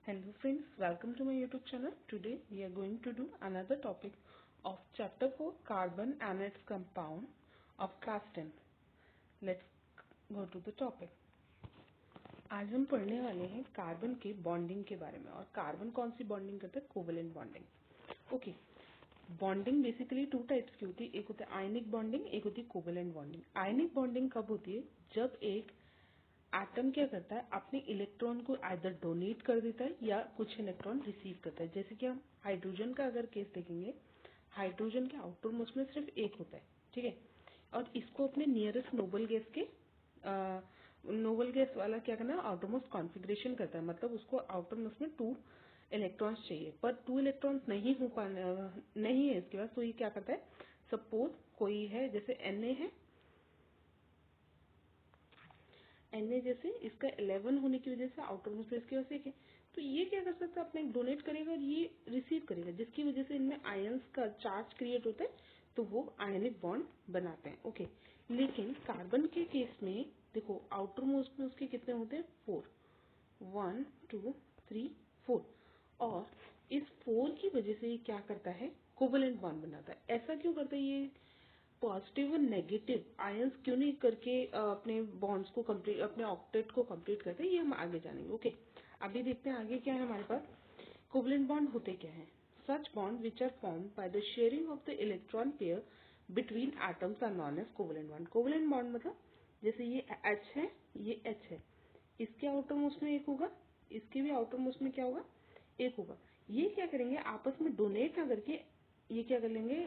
Hello friends, welcome to my YouTube channel. Today we are going to do another topic of chapter 4 carbon and its compound of class 10. Let's go to the topic. आज हम पढ़ने वाले हैं carbon के bonding के बारे में। और कार्बन कौन सी बॉन्डिंग करता है? Covalent bonding. Okay, bonding basically two types की होती है। एक होता है आयनिक बॉन्डिंग, एक होती है कोवेलेंट बॉन्डिंग। आयनिक बॉन्डिंग कब होती है? जब एक एटम क्या करता है, अपने इलेक्ट्रॉन को आइदर डोनेट कर देता है या कुछ इलेक्ट्रॉन रिसीव करता है। जैसे कि हम हाइड्रोजन का अगर केस देखेंगे, हाइड्रोजन के आउटर मोस्ट में सिर्फ एक होता है, ठीक है। और इसको अपने नियरेस्ट नोबल गैस के नोबल गैस वाला क्या करना है, आउटर मोस्ट कॉन्फ़िगरेशन करता है। मतलब उसको आउटर मोस्ट में 2 इलेक्ट्रॉन्स चाहिए, पर 2 इलेक्ट्रॉन्स नहीं है इसके पास। तो ये क्या करता है, सपोज कोई है जैसे Na है, Na जैसे इसका 11 होने की वजह से आउटर मोस्ट इसके पास एक है। तो ये क्या कर सकता है, अपने डोनेट करेगा और ये रिसीव करेगा, जिसकी वजह से इनमें आयंस का चार्ज क्रिएट होता है, तो वो आयनिक बॉन्ड बनाते हैं। ओके, लेकिन कार्बन के केस में देखो, आउटर मोस्ट में उसके कितने होते हैं? 4, 1 2 3 4। और इस 4 की वजह से ये क्या करता है, कोवेलेंट बॉन्ड बनाता है। ऐसा क्यों करता है? ये पॉजिटिव और नेगेटिव आयंस क्यों नहीं करके अपने बॉन्ड्स को कंप्लीट, अपने ऑक्टेट को कंप्लीट करते हैं, ये हम आगे जानेंगे। ओके, अभी देखते हैं आगे क्या है हमारे पास। कोवेलेंट बॉन्ड होते क्या हैं? Such bond which are form by the sharing of the electron pair between atoms are known as covalent bond. Covalent bond मतलब जैसे ये H है, ये H है, इसके आउटर मोस्ट में एक होगा, इसके भी आउटर मोस्ट में क्या होगा, एक होगा। ये क्या करेंगे, आपस में डोनेट ना करके ये क्या कर लेंगे,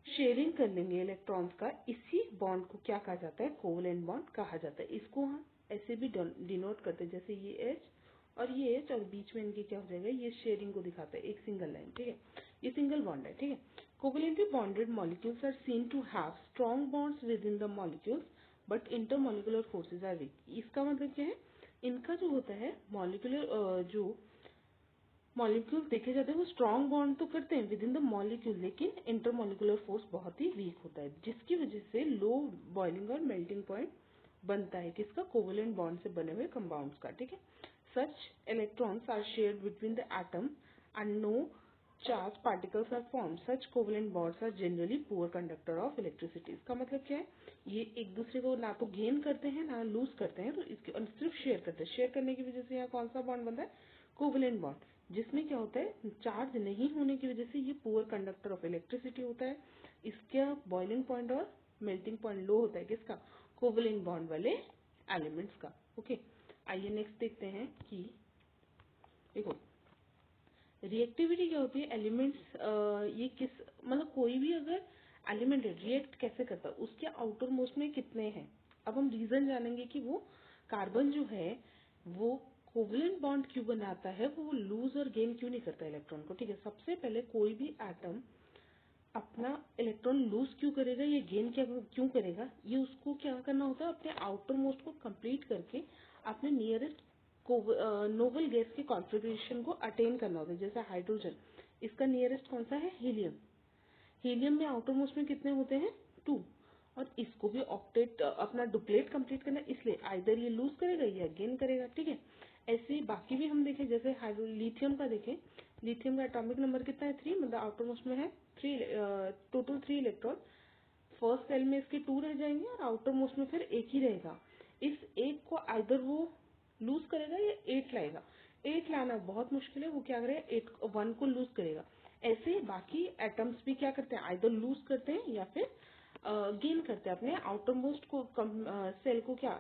शेयरिंग कर लेंगे इलेक्ट्रॉन्स का। इसी बॉन्ड को क्या कहा जाता है? कोवेलेंट बॉन्ड कहा जाता है। इसको हम ऐसे भी डिनोट करते हैं, जैसे ये H और ये H, और बीच में इनके क्या हो जाएगा, ये शेयरिंग को दिखाता है, एक सिंगल लाइन, ठीक है। ये सिंगल बॉन्ड है, ठीक है। Covalently bonded molecules are seen to have strong bonds within the molecules but intermolecular forces are weak. इसका मतलब क्या है, इनका जो होता है मॉलिक्यूलर जो मॉलिक्यूल देखे जाते हैं वो स्ट्रॉन्ग बॉन्ड तो करते हैं विद इन द मॉलिक्यूल, लेकिन इंटरमॉलिक्यूलर फोर्स बहुत ही वीक होता है, जिसकी वजह से लो बॉइलिंग और मेल्टिंग पॉइंट बनता है किसका? कोवेलेंट बॉन्ड से बने हुए कंपाउंड्स का, ठीक है। Such electrons are shared between the atom and no charge particles are form. Such covalent bonds are generally poor conductor of electricity. इसका मतलब क्या है, ये एक दूसरे को ना तो गेन करते हैं ना लूज करते हैं, तो इसके और सिर्फ शेयर करते हैं। शेयर करने की वजह से यहाँ कौन सा बॉन्ड बनता है? कोवेलेंट बॉन्ड, जिसमें क्या होता है, चार्ज नहीं होने की वजह से ये पुअर कंडक्टर ऑफ इलेक्ट्रिसिटी होता है। इसका बॉइलिंग पॉइंट और मेल्टिंग पॉइंट लो होता है, किसका? कोवेलेंट बॉन्ड वाले एलिमेंट्स का। ओके, आइए नेक्स्ट देखते हैं कि देखो रिएक्टिविटी क्या होती है। एलिमेंट्स ये किस मतलब कोई भी अगर एलिमेंट रिएक्ट कैसे करता है, उसके आउटर मोस्ट में कितने हैं। अब हम रीजन जानेंगे कि वो कार्बन जो है वो कोवेलेंट बॉन्ड क्यों बनाता है, वो लूज और गेन क्यों नहीं करता इलेक्ट्रॉन को, ठीक है। सबसे पहले कोई भी एटम अपना इलेक्ट्रॉन लूज क्यों करेगा या गेन क्या क्यों करेगा, ये उसको क्या करना होता है, अपने आउटर मोस्ट को कंप्लीट करके अपने नियरेस्ट नोबल गैस के कॉन्फ़िगरेशन को अटेन करना होता है। जैसे हाइड्रोजन, इसका नियरेस्ट कौन सा है? हीलियम। हीलियम में आउटर मोस्ट में कितने होते हैं? 2। और इसको भी ऑक्टेट अपना डुप्लेट कंप्लीट करना है, इसलिए आइदर ये लूज करेगा या गेन करेगा, ठीक है। ऐसे ही बाकी भी हम देखें, जैसे लिथियम का देखें, लिथियम का एटॉमिक नंबर कितना है? 3, मतलब आउटर मोस्ट में है 3, टोटल 3 इलेक्ट्रॉन। फर्स्ट सेल में इसके 2 रह जाएंगे और आउटर मोस्ट में फिर एक ही रहेगा। इस एक को आइदर वो लूज करेगा या 8 लाएगा। 8 लाना बहुत मुश्किल है, वो क्या करेगा, 1 को लूज करेगा। ऐसे ही बाकी एटम्स भी क्या करते हैं, आइदर लूज करते हैं या फिर गेन करते हैं अपने आउटर मोस्ट को सेल को क्या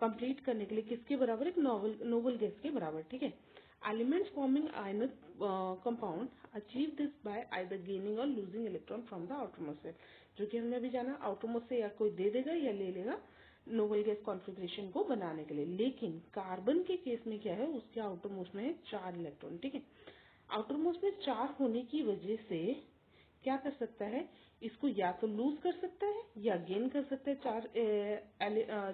कंप्लीट करने के लिए, किसके बराबर? एक नोबल गैस के बराबर, ठीक है। Elements forming ionic compound achieve this by either gaining or losing electron from the outermost shell, जो कि हमने अभी जाना, आउटर मोस्ट से या कोई दे देगा या ले लेगा नोबल गैस कॉन्फ़िगरेशन को बनाने के लिए। लेकिन कार्बन के केस में क्या है, उसके आउटर मोस्ट में है 4 इलेक्ट्रॉन, ठीक है। आउटर मोस्ट में 4 होने की वजह से क्या कर सकता है, इसको या तो लूज कर सकता है या गेन कर सकता है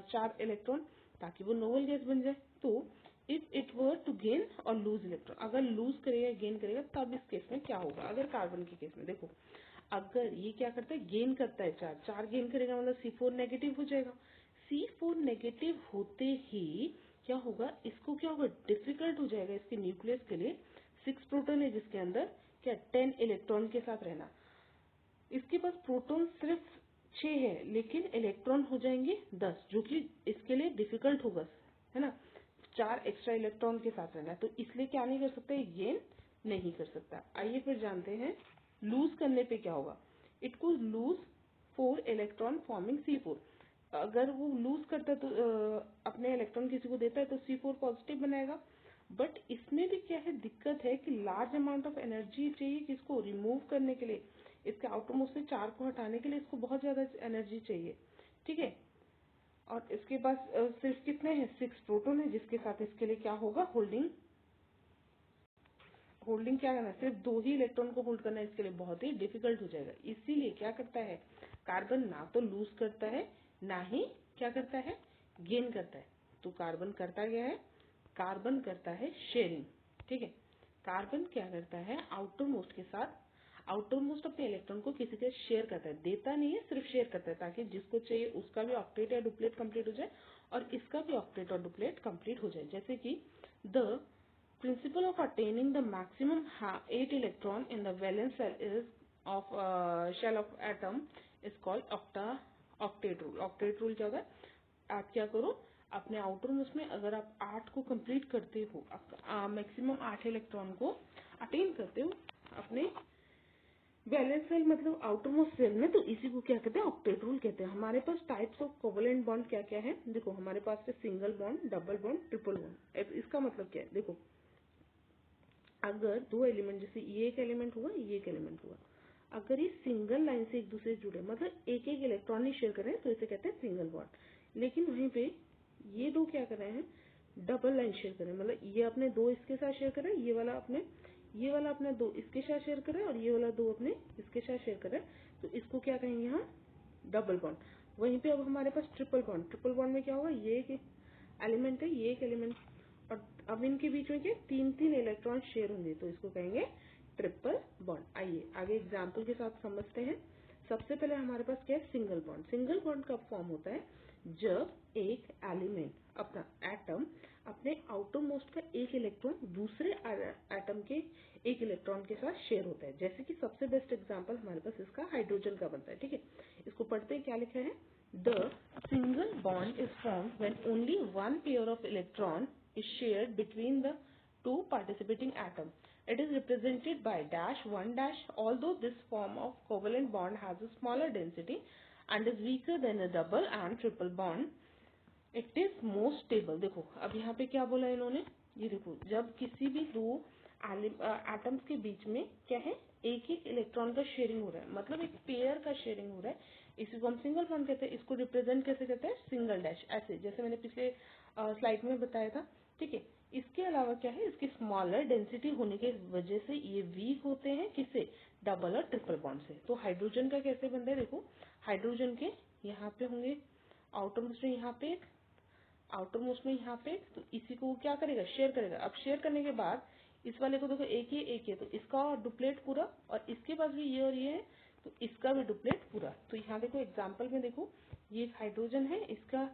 4 इलेक्ट्रॉन, ताकि वो नोबल गैस बन जाए। तो if it were to gain और लूज इलेक्ट्रॉन, अगर लूज करेगा गेन करेगा, तब इस केस में क्या होगा। अगर कार्बन के केस में देखो, अगर ये क्या करता है, गेन करता है 4 गेन करेगा, मतलब C4 नेगेटिव हो जाएगा। C4 नेगेटिव होते ही क्या होगा, इसको क्या होगा, डिफिकल्ट हो जाएगा इसके न्यूक्लियस के लिए 6 प्रोटॉन है जिसके अंदर क्या 10 इलेक्ट्रॉन के साथ रहना। इसके पास प्रोटॉन सिर्फ 6 है लेकिन इलेक्ट्रॉन हो जाएंगे 10, जो कि इसके लिए डिफिकल्ट होगा, है ना, 4 एक्स्ट्रा इलेक्ट्रॉन के साथ रहना है, तो इसलिए क्या नहीं कर सकता, ये गेन नहीं कर सकता। आइए फिर जानते हैं लूज करने पे क्या होगा। इट को लूज 4 इलेक्ट्रॉन फॉर्मिंग C4। अगर वो लूज करता है तो अपने इलेक्ट्रॉन किसी को देता है तो C4 पॉजिटिव बनाएगा। बट इसमें भी क्या है, दिक्कत है कि लार्ज अमाउंट ऑफ एनर्जी चाहिए किसको, रिमूव करने के लिए, इसके आउटरमोस्ट से 4 को हटाने के लिए इसको बहुत ज्यादा एनर्जी चाहिए, ठीक है। और इसके पास सिर्फ कितने हैं, 6 प्रोटॉन है, जिसके साथ इसके लिए क्या होगा, होल्डिंग क्या करना है, सिर्फ 2 ही इलेक्ट्रॉन को होल्ड करना है, इसके लिए बहुत ही डिफिकल्ट हो जाएगा। इसीलिए क्या करता है, कार्बन ना तो लूज करता है ना ही क्या करता है, गेन करता है। तो कार्बन करता क्या है, कार्बन करता है शेयरिंग, ठीक है। कार्बन क्या करता है, आउटर मोस्ट के साथ, आउटर मोस्ट अपने इलेक्ट्रॉन को किसी के शेयर करता है, देता नहीं है, सिर्फ शेयर करता है, ताकि जिसको चाहिए उसका भी ऑक्टेट या डुप्लेट कंप्लीट हो जाए और इसका भी ऑक्टेट और डुप्लेट कंप्लीट हो जाए। जैसे कि the principle of attaining the maximum 8 electron in the valence cell is of shell of atom is called octet rule। octet rule क्या होता है, आप क्या करो, अपने आउटर मोस्ट में अगर आप 8 को कंप्लीट करते हो, मैक्सिमम 8 इलेक्ट्रॉन को अटेन करते हो अपने वैलेंस सेल मतलब आउटर मोस्ट सेल में, तो इसी को क्या कहते हैं, ऑक्टेट रूल कहते हैं। हमारे पास टाइप्स ऑफ कोवेलेंट बॉन्ड क्या क्या है, देखो हमारे पास है single bond, double bond, triple bond. इसका मतलब क्या है, देखो अगर 2 एलिमेंट, जैसे ये एक एलिमेंट हुआ, ये एक एलिमेंट हुआ, अगर ये सिंगल लाइन से एक दूसरे से जुड़े, मतलब एक एक इलेक्ट्रॉन ही शेयर कर रहे हैं, तो इसे कहते हैं सिंगल बॉन्ड। लेकिन वहीं पे ये दो क्या कर रहे हैं, डबल लाइन शेयर कर रहे हैं, मतलब ये अपने 2 इसके साथ शेयर कर रहे हैं, ये वाला अपने 2 इसके साथ शेयर कर रहे हैं और ये वाला 2 अपने इसके साथ शेयर कर रहे हैं, तो इसको क्या कहेंगे हम, डबल बॉन्ड। वहीं पे अब हमारे पास ट्रिपल बॉन्ड, ट्रिपल बॉन्ड में क्या होगा, ये एक एलिमेंट है, ये एक एलिमेंट, और अब इनके बीच में क्या 3 इलेक्ट्रॉन शेयर होंगे, तो इसको कहेंगे ट्रिपल बॉन्ड। आइए आगे एग्जाम्पल के साथ समझते हैं। सबसे पहले हमारे पास क्या है, सिंगल बॉन्ड। सिंगल बॉन्ड कब फॉर्म होता है, जब एक एलिमेंट, अपना एटम, अपने आउटर मोस्ट का एक इलेक्ट्रॉन दूसरे एटम के एक इलेक्ट्रॉन के साथ शेयर होता है। जैसे कि सबसे बेस्ट एग्जांपल हमारे पास इसका हाइड्रोजन का बनता है, ठीक है। इसको पढ़ते हैं, क्या लिखा है, the single bond is form when only one pair of electron is shared between the two participating atoms. It is represented by -1, although this form of covalent bond has a smaller density and is weaker than a double and triple bond. It is most stable। देखो अब यहाँ पे क्या बोला इन्होंने, ये देखो जब किसी भी 2 एटम्स के बीच में क्या है, एक एक इलेक्ट्रॉन का शेयरिंग हो रहा है, मतलब एक पेयर का शेयरिंग हो रहा है, इसी को हम सिंगल बॉन्ड कहते हैं। इसको रिप्रेजेंट कैसे करते हैं, सिंगल डैश, ऐसे जैसे मैंने पिछले स्लाइड में बताया था, ठीक है। इसके अलावा क्या है, इसकी स्मॉलर डेंसिटी होने की वजह से ये वीक होते हैं, किससे, डबल और ट्रिपल बॉन्ड से। तो हाइड्रोजन का कैसे बनता है, देखो हाइड्रोजन के यहाँ पे होंगे आउटर मोस्ट में, यहाँ पे आउटर मोस्ट में यहाँ पे, तो इसी को क्या करेगा, शेयर करेगा। अब शेयर करने के बाद इस वाले को देखो एक ही है, तो इसका डुप्लेट पूरा, और इसके पास भी ये और ये है, तो इसका भी डुप्लेट पूरा। तो यहाँ देखो एग्जाम्पल में देखो, ये एक हाइड्रोजन है, इसका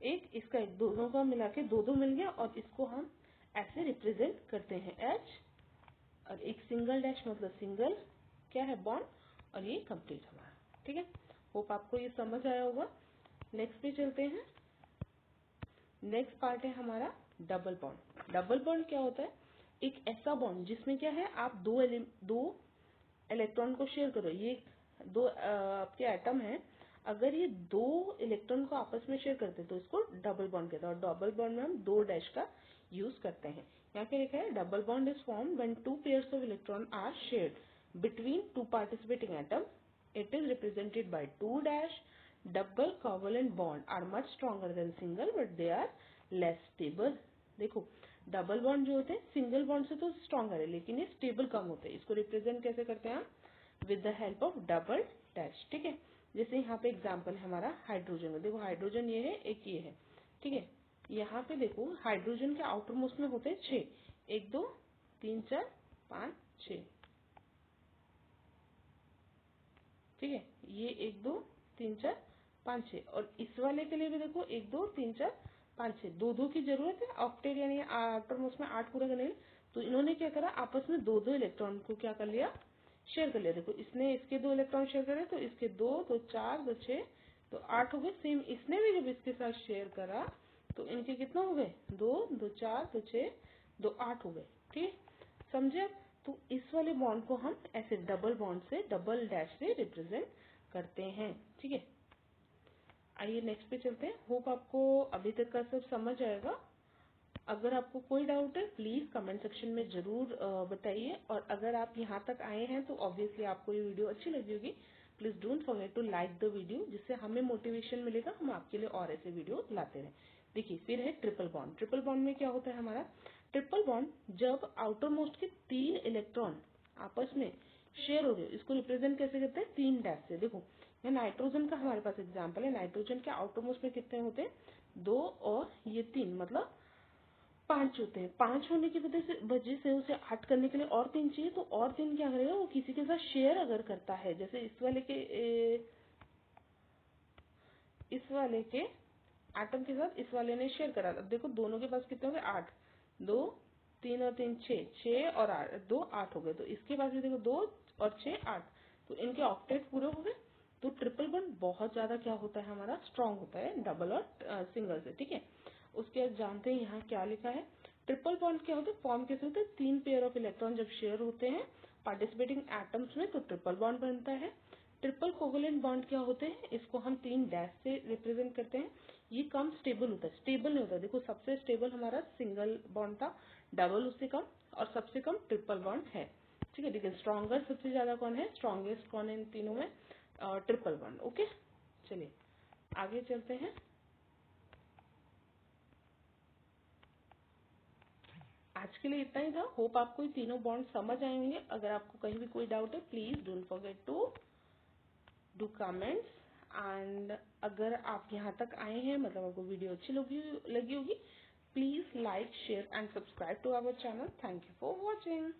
इसका एक, दोनों का मिला के 2 मिल गया, और इसको हम ऐसे रिप्रेजेंट करते हैं एच, और एक सिंगल डैश मतलब सिंगल क्या है, बॉन्ड, और ये कंप्लीट हमारा, ठीक है। होप आपको ये समझ आया होगा। नेक्स्ट पे चलते हैं। नेक्स्ट पार्ट है हमारा डबल बॉन्ड। डबल बॉन्ड क्या होता है, एक ऐसा बॉन्ड जिसमें क्या है, आप दो इलेक्ट्रॉन को शेयर करो, ये 2 आपके एटम है, अगर ये 2 इलेक्ट्रॉन को आपस में शेयर करते हैं तो इसको डबल बॉन्ड कहते हैं, और डबल बॉन्ड में हम 2 डैश का यूज करते हैं। यहाँ पे लिखा है, double bond is form when 2 pairs of electron are shared between 2 participating atom. It is represented by 2 dash. Double covalent bond are much stronger than single but they are less stable. देखो double bond जो होते हैं single bond से तो stronger है, लेकिन ये stable कम होते हैं। इसको रिप्रेजेंट कैसे करते हैं हम, with the help of double dash, ठीक है। जैसे यहाँ पे एग्जांपल है हमारा हाइड्रोजन का, देखो हाइड्रोजन ये है, एक ये है, ठीक है। यहाँ पे देखो हाइड्रोजन के आउटर मोस्ट में होते हैं 6, 1 2 3 4 5 6, ठीक है। ये 1 2 3 4 5 6, और इस वाले के लिए भी देखो 1 2 3 4 5 6 दो की जरूरत है ऑक्टेट यानी आउटरमोस्ट में 8 पूरा करने के लिए। तो इन्होंने क्या करा, आपस में दो इलेक्ट्रॉन को क्या कर लिया, शेयर कर लिया। देखो इसने इसके 2 इलेक्ट्रॉन शेयर करे तो इसके 2 तो 4 तो 6 तो 8 हो गए। सेम इसने भी जब इसके साथ शेयर करा तो इनके कितना हो गए, 2 2 4 तो 6 2 8 हो गए। ठीक, समझे आप? तो इस वाले बॉन्ड को हम ऐसे डबल बॉन्ड से, डबल डैश से रिप्रेजेंट करते हैं। ठीक है, आइए नेक्स्ट पे चलते हैं। होप आपको अभी तक का सब समझ आएगा। अगर आपको कोई डाउट है प्लीज कमेंट सेक्शन में जरूर बताइए, और अगर आप यहाँ तक आए हैं तो ऑब्वियसली आपको ये वीडियो अच्छी लगी होगी। Please don't forget to like the video, जिससे हमें मोटिवेशन मिलेगा, हम आपके लिए और ऐसे वीडियो लाते रहें। देखिए फिर है ट्रिपल बॉन्ड। ट्रिपल बॉन्ड में क्या होता है हमारा, ट्रिपल बॉन्ड जब आउटर मोस्ट के 3 इलेक्ट्रॉन आपस में शेयर हो गए, इसको रिप्रेजेंट कैसे करते हैं, 3 डैश से। देखो ये नाइट्रोजन का हमारे पास एग्जाम्पल है। नाइट्रोजन के आउटर मोस्ट में कितने होते हैं, 2 और ये 3, मतलब 5 होते हैं। 5 होने की वजह से उसे 8 करने के लिए और 3 चाहिए। तो और 3 क्या करेगा, वो किसी के साथ शेयर अगर करता है, जैसे इस वाले के एटम के साथ इस वाले ने शेयर करा। अब देखो दोनों के पास कितने हो गए, 8, 2 3 और 3 6, 6 और 8 2 8 हो गए। तो इसके पास भी देखो 2 और 6 8, तो इनके ऑक्टेट पूरे हो गए। तो ट्रिपल बॉन्ड बहुत ज्यादा क्या होता है हमारा, स्ट्रांग होता है डबल और सिंगल से। ठीक है, उसके बाद जानते हैं यहाँ क्या लिखा है। ट्रिपल बॉन्ड क्या होता है, फॉर्म कैसे होता है, 3 पेयर ऑफ इलेक्ट्रॉन जब शेयर होते हैं पार्टिसिपेटिंग एटम्स में तो ट्रिपल बॉन्ड बनता है। ट्रिपल कोवेलेंट बॉन्ड क्या होते हैं, इसको हम 3 डैश से रिप्रेजेंट करते हैं। ये कम स्टेबल होता है, स्टेबल नहीं होता। देखो सबसे स्टेबल हमारा सिंगल बॉन्ड था, डबल उससे कम, और सबसे कम ट्रिपल बॉन्ड है। ठीक है, लेकिन स्ट्रॉन्गर सबसे ज्यादा कौन है, स्ट्रॉन्गेस्ट कौन है इन तीनों में, ट्रिपल बॉन्ड। ओके, चलिए आगे चलते हैं। आज के लिए इतना ही था। होप आपको ये तीनों बॉन्ड समझ आए होंगे। अगर आपको कहीं भी कोई डाउट है please don't forget to do comments. And अगर आप यहाँ तक आए हैं, मतलब आपको वीडियो अच्छी लगी होगी, please like share and subscribe to our channel. Thank you for watching.